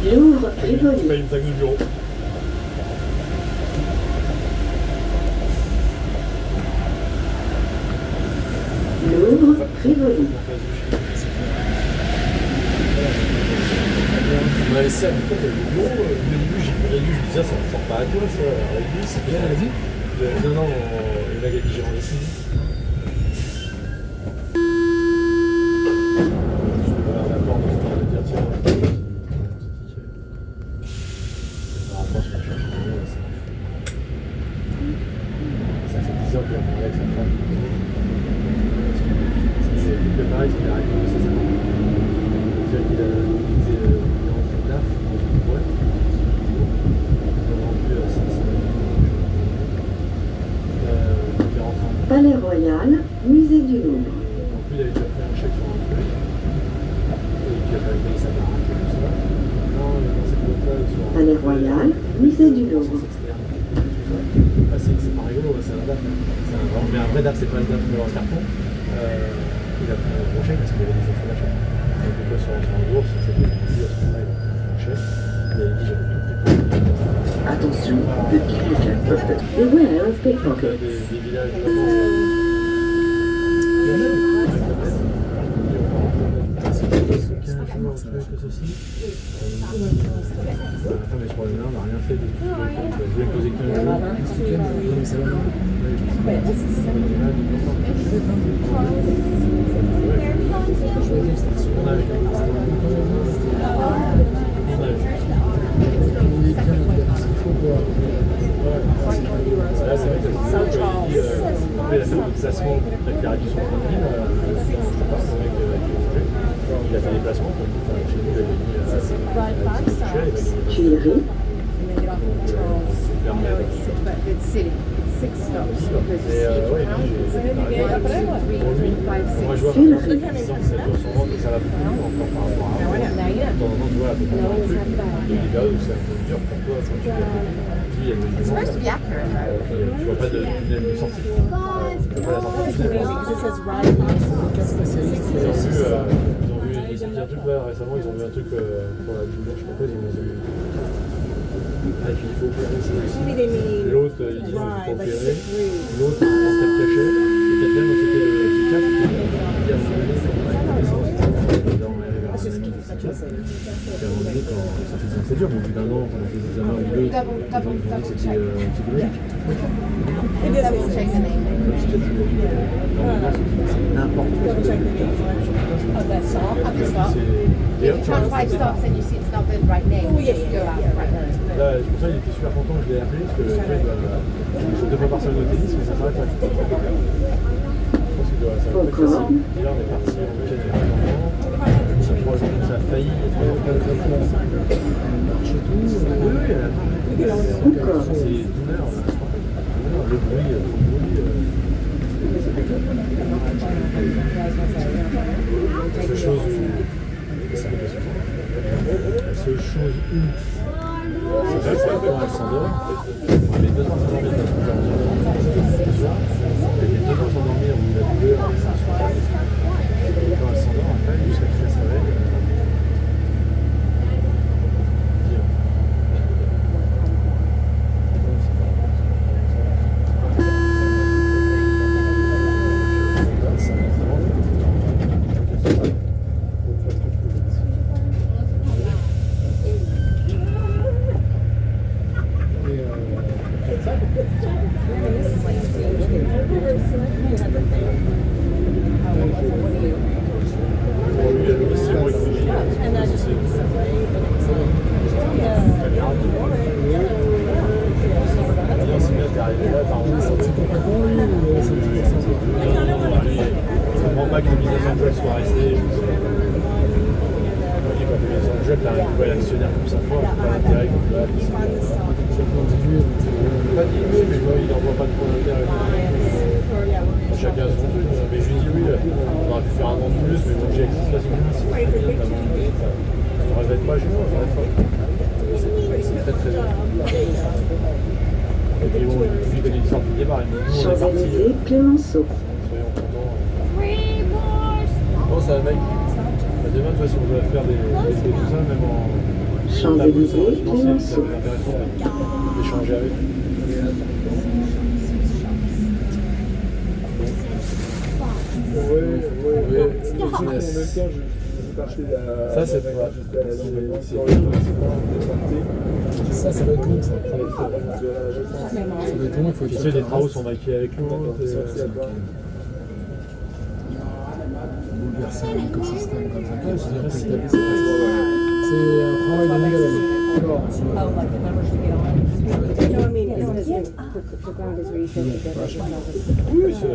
Louvre Rivoli. Pas une taxe de bureau. Louvre Rivoli. On a laissé à l'époque le bureau, au début j'ai réduit, je me disais ça ne sort pas à toi ça, réduit, c'est bien, elle a dit. Non, le mec avec qui j'ai rendu ici. Palais Royal, musée du Louvre. En plus, il avait déjà pris un chèque sur un truc. Et puis, il a pas payé sa baraque et tout ça. Non, dans cette boîte-là, ils sont. Palais Royal, musée du Louvre. Ah, c'est pas rigolo, c'est un DAF. Mais un vrai DAF, c'est pas le DAF en carton. Il a pris un gros chèque parce qu'il avait des effets d'achat. Donc, il peut se rentrer en bourse, c'était dit à ce moment-là, il a pris un chèque. Il avait dit j'avais tout pris. Attention, des pickpockets peuvent être. Beware of pickpockets. Des villages vraiment. Mais je crois que là, on n'a rien fait de tout. Je vais poser 15 jours. Là, c'est vrai que il a fait un placement avec la réduction de 30 000. Il a fait des placements. Chez nous, il avait mis Tuileries. moi je vois que ça va plus encore par rapport à avant. De temps en temps, tu vois, il y a des périodes où c'est un peu dur pour toi quand tu il y a des tu vois pas de tunnel de sortie. Tu vois pas la sortie du tunnel. Ils ont vu un truc là récemment, ils ont vu un truc pour la douleur, je sais pas quoi, ils ont vu. Ah, et puis il faut opérer ça aussi. L'autre, il dit il faut opérer. L'autre, il pense qu'elle cachait. Et quelqu'un, quand c'était le psychiatre, qui a fait c'est dur, mais au bout d'un an, pendant des examens ou deux, les gens ont dit que c'était psychologique. C'est n'importe quoi. Là, c'est pour ça qu'il était super content que je l'ai appelé, parce que je joue 2 fois par semaine au tennis, mais ça s'arrête là. Je pense que ça va pas être facile. Et là, on est parti en week-end avec les enfants. Je crois que ça a failli. Oui, c'est douleur. Le bruit. La seule chose où c'est vrai que quand elle s'endort, elle met 2 ans à s'endormir parce que elle met 2 ans à s'endormir où la douleur est insupportable. Et quand elle s'endort, après, jusqu'à ce qu'elle se réveille, pas que les mises à soit restées. Mais dans le jeu, tu as un nouvel actionnaire comme ça fort, pas d'intérêt comme là. Pas diminué, mais moi, il n'envoie pas trop d'intérêt. Chacun son truc. Mais je lui dis oui, on aurait pu faire un an de plus, mais bon, j'ai accès là, c'est bien. Je ne regrette pas, je ne regrette pas. C'est très très bien. Et puis bon, lui donner une sorte de démarre. Nous, on est parti. Champs-Élysées, Clémenceau. Soyons contents. Bon, ça va, mec. Demain, de toute façon, on doit faire des trucs tout ça, même en. Champs-Élysées, Clémenceau. Ça va être intéressant d'échanger avec lui. Ça, c'est pas. Ça va être long, ça. Ça va être long, il faut tu sais, les travaux sont maquillés avec nous. Bouleverser un écosystème comme ça. C'est un travail de longue haleine. Oui, c'est.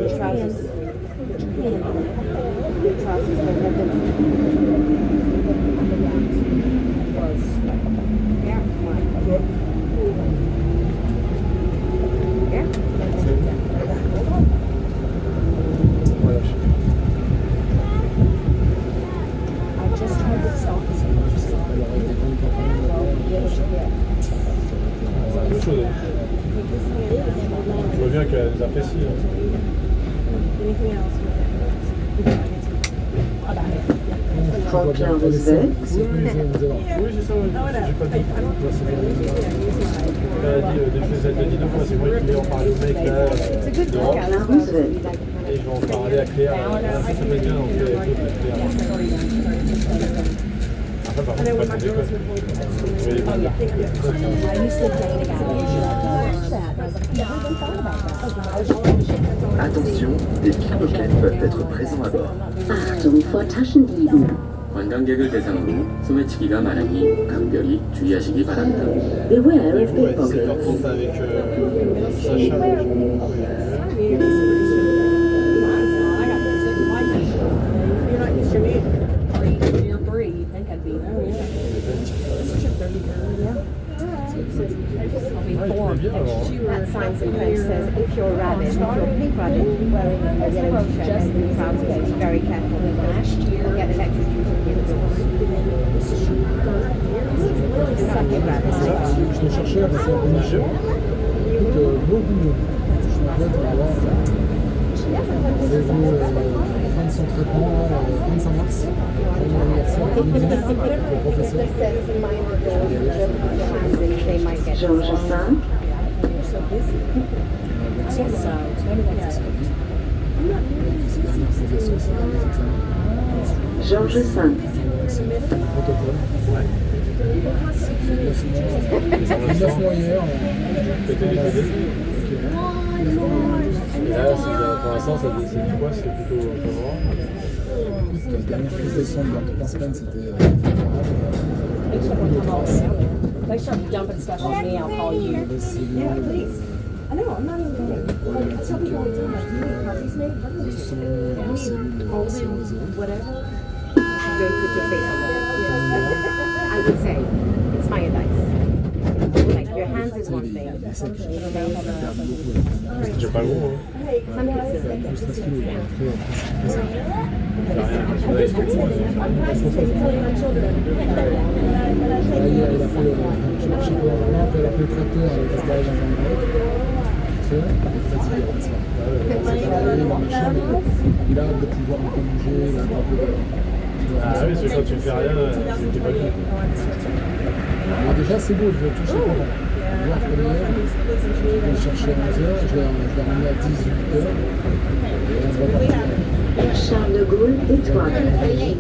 Deux choses. Je vois bien qu'elle nous apprécie. Franklin Roosevelt. Oui, c'est ça, oui. J'ai pas dit. Elle a dit, dès que je faisais cette deux fois, c'est moi qui vais en parler au mec là. Franklin Roosevelt. Et je vais en parler à Claire. Ça fait bien, on fait avec Claire. Après, par contre, c'est pas qu'on déconne. Je vais les prendre. Attention, des pickpockets peuvent être présents à bord. Achtung vor Taschendieben. 관광객을 대상으로 소매치기가 많으니 각별히 주의하시기 바랍니다. Beware Et of vous, c'est en pickpockets. compte avec Sacha. That sign in French says, if you're a rabbit, if you're a pink rabbit, wearing a yellow t-shirt and blue trousers, very careful with that. You'll get electrocuted. Sucking rabbits. Je te cherchais à passer un peu de jeu. Écoute, beaucoup mieux. Je m'appelle pour voir. Rendez-vous fin de son traitement, 25 mars. Mon anniversaire, le professeur. Georges V. Georges V. Protocole. Ça fait 9 mois hier. Et là, pour l'instant, c'est quoi? C'est plutôt favorable. La dernière prise de son dans 3 semaines, c'était beaucoup de traces. They start dumping stuff on me, I'll call you. Des cellules, I know, I'm not even problématiques de son, cellules cirrhosées. Don't put your face on that. I would say, it's my advice. Like, your hands is one thing. Des séquelles. Ça perd beaucoup. J'ai pas le gros. Some kids do that. Plus 13 kilos, très simple. J'ai rien. Parce que là, il se fait quoi? Hier, il a fait le. J'ai marché pendant un an, puis elle a pris le tracteur avec le garage dans un grec. Il est fatigué après ça. C'est travaillé, il a machin, mais il a hâte de pouvoir un peu bouger, il a un peu de. Ah oui, parce que quand tu fais rien, c'était pas bien. Mais déjà, c'est beau, je suis content. Voir comme hier, je vais le chercher à 11h, je vais ramener à 18h. Et on se va partir. Charles de Gaulle, Étoile. Et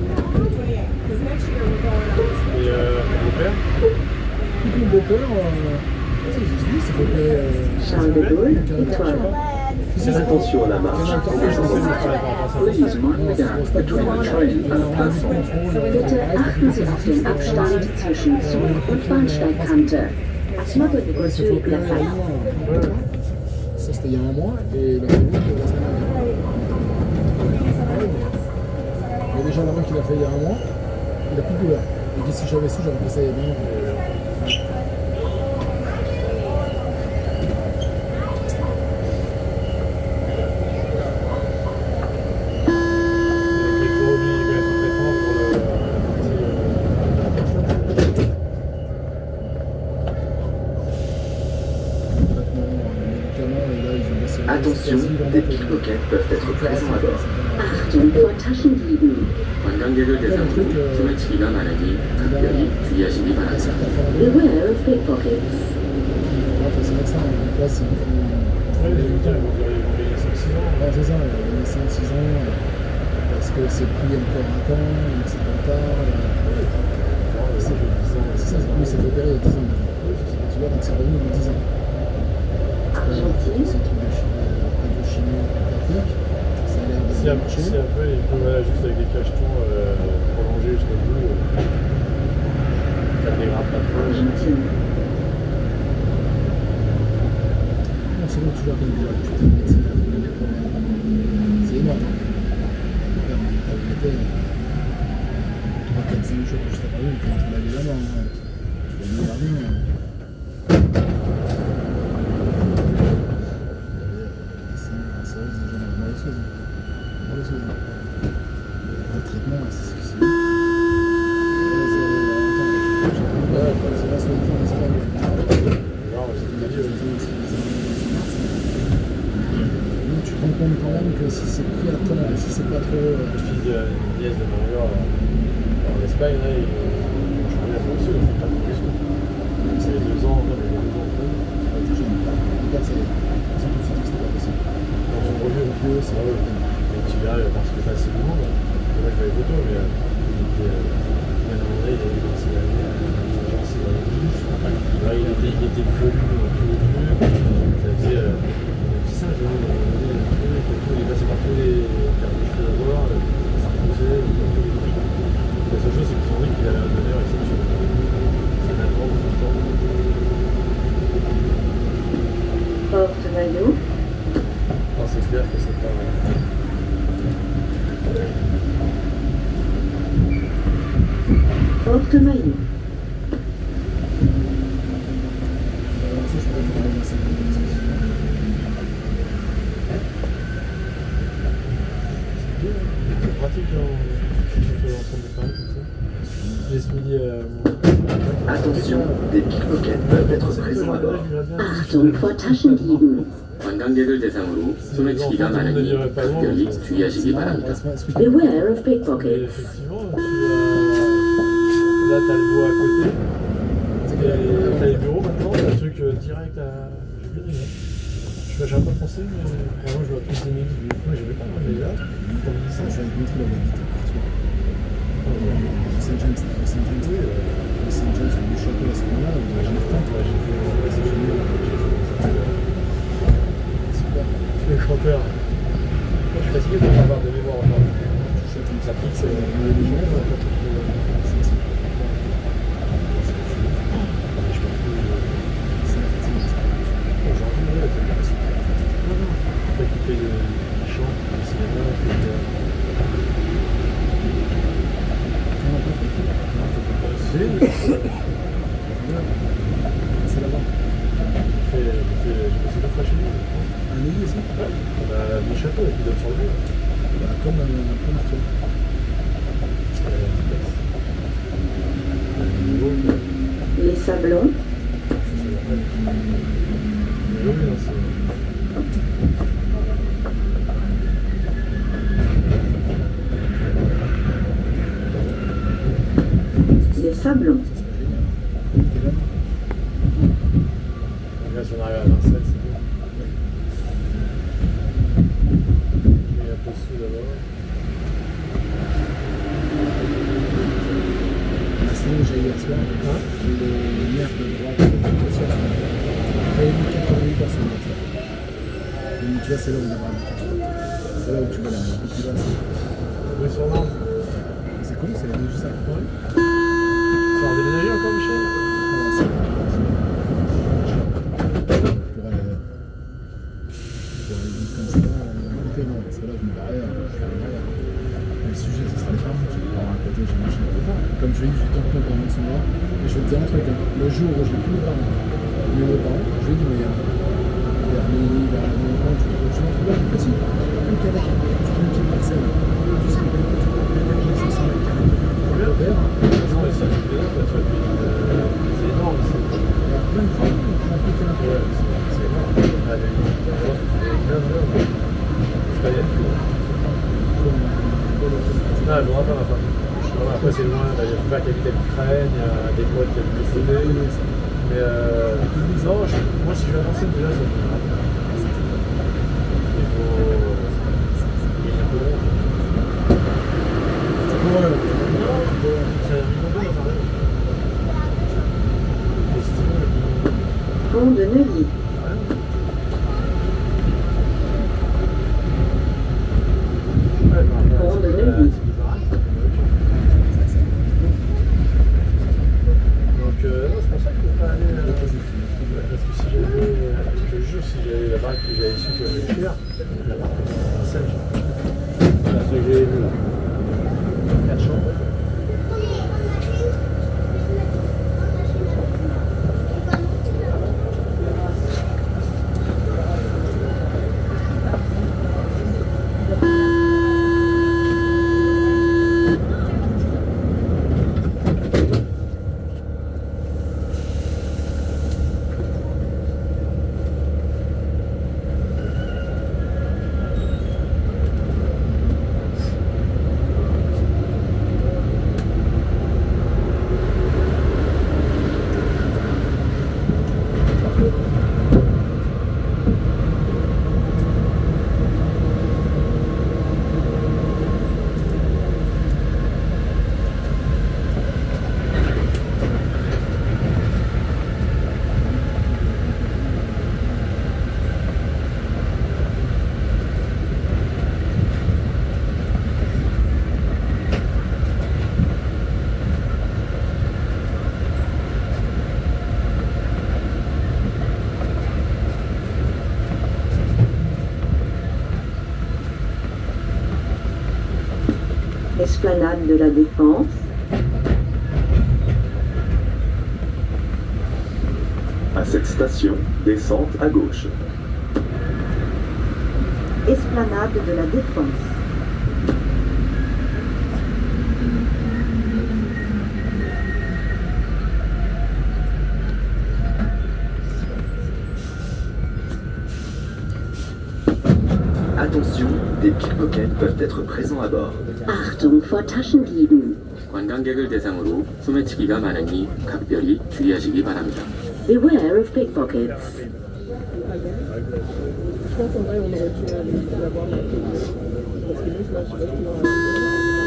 mon père? Mon beau-père, je dis, ça fait Charles de Gaulle, Étoile. Attention à la marche. Please mind the gap between the train and the platform. Bitte achten Sie auf den Abstand zwischen Zug- und Bahnsteigkante. Assois-toi des voitures de la salle. Ça, c'était il y a un mois, et la semaine dernière. Mais déjà, la main qu'il a fait il y a un mois, il a plus de douleur. Et si j'avais su, j'aurais fait ça il y a bien longtemps. Attention, des pickpockets peuvent être présents à bord. Achtung vor Taschendieben. 관광객을 대상으로 소매치기가 많으니 각별히 주의하시기 바랍니다. Beware of pickpockets. Enfin, c'est vrai que ça, en place, il faut. Ouais, les gens, ils vont payer 5-6 ans. Ouais, c'est ça, il y a 5-6 ans, parce que c'est pris encore un temps, donc c'est trop tard. C'est ça, mais c'est fait opérer il y a 10 ans déjà. Tu vois, donc c'est revenu dans 10 ans. Argentine. Ces trucs de radiochimie technique, ça a l'air de Si marcher. après, ils peuvent aller juste avec des cachetons prolongés jusqu'au bout, ça ne dégrade pas trop. Argentine. Non, c'est bon, tu vois, comme la putain de médecine, la fin des problèmes. C'est énorme. T'as été 3-4-5 jours juste après, quand on l'avait là-bas. Tu vas dire rien. Le traitement, c'est ce que c'est. C'est la solution en Espagne. Tu te rends compte quand même que si c'est pris à temps et si c'est pas trop. Le fils de nièce de Mario en Espagne, là, je connais un peu aussi, il pas plus. C'est les 2 ans, non, mais les 2 ans. T'es jeune. En tout cas, c'est tout de suite que c'était pas possible. Quand on revient au vieux, c'est vrai. Et tu verras, parce que facilement, moi je vois les photos, mais il était bien à mon âge, il avait commencé à aller genre c'est dans le vif. Il était velu dans tous les trucs. Ça faisait c'est ça, je vois, il est passé par tous les cartes de cheveux à voir, ça repoussait, tous les trucs. La seule chose, c'est qu'ils ont dit qu'il avait un donneur exceptionnel. C'est maintenant beaucoup de temps. Porte-maillot. Non, c'est clair que c'est pas. Porte-maillot. Ça, je pourrais te parler de ça. C'est pratique sur l'ensemble de Paris comme ça. J'ai expliqué Attention, des pickpockets peuvent être présents à bord. Achtung vor Taschendieben. 관광객을 대상으로 소매치기가 많으니 각별히 주의하시기 바랍니다. Beware of Et pickpockets. effectivement, là, t'as le bois à côté. T'as les bureaux maintenant, t'as le truc direct à. J'avais pas pensé, mais par exemple, je vois tous les mix du coup, j'avais pas mal déjà. Quand on dit ça, je vais te montrer la habité partout. Saint-James, le château à ce moment-là, j'ai fait c'est génial. Super. Le grand-père. Je suis fatigué de ne pas avoir de mémoire encore. Ça fixe le légionnaire. Qui fait du chant, du cinéma, C'est là-bas. je sais pas chez lui. Un ailier, ça? Ouais. On a des châteaux qui donnent sur le mur. Bah, comme Arthur. Les Sablons. Les Sablons. Là, si on arrive à Vincennes, c'est bon. Et un peu sous d'abord. Sinon, j'ai eu hier soir, j'ai eu le maire de droite hier soir. Il y a eu 88 personnes hier soir. Donc, tu vois, c'est là où il y aura c'est là où tu vois la population. Oui, sur Marne. C'est cool, c'est juste ça. Ouais. Tu vas déménager encore, Michel? Comme ça, écoutez, non, parce que là, je me barrais. Le sujet, ce sera les femmes. Je vais pas à côté, j'ai marché. comme je l'ai dit, j'ai encore pendant ce mois, et je vais te dire un truc, hein, le jour où j'ai plus de parents, mais mes parents, je vais dire, mais vers minuit, vers la nuit, tu me trouves un truc petit, même qu'avec tu trouves une petite parcelle, tu sais, tu peux 500 mètres carrés, le verre, c'est énorme. il y a plein de travaux, Ouais, c'est énorme. Allez, parfois, c'est plein de gens. C'est pas bien. Non, elle n'aura pas ma femme. Bon, après, c'est loin. Il y a mon père qui habite à l'Ukraine, il y a des potes qui habitent au Faudet. Mais non, moi, si je vais avancer, déjà, ça me fera. Il faut. Il y a un peu de rond. C'est pour eux. Non, c'est un million d'euros, ça arrive. Pont de Neuilly. Pont de Neuilly. Donc, non, c'est pour ça qu'il ne faut pas aller. Parce que si j'avais. Je te jure, si j'avais la baraque que j'avais su que j'allais faire, la baraque c'est un 5. Voilà ce que j'ai vu là. 4 chambres. Esplanade de la Défense. À cette station, descente à gauche. Esplanade de la Défense. Attention, des pickpockets peuvent être présents à bord. Achtung vor Taschendieben. 관광객을 대상으로 소매치기가 많으니 각별히 주의하시기 바랍니다. Beware of pickpockets. Je pense qu'en vrai, on aurait dû l'avoir parce que nous, là, je sais pas si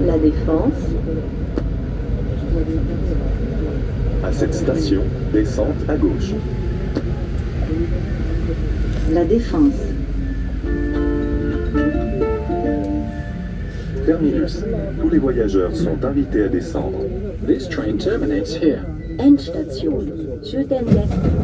La Défense. À cette station, descente à gauche. La Défense. Terminus. Tous les voyageurs sont invités à descendre. This train terminates here. Endstation. Süden West.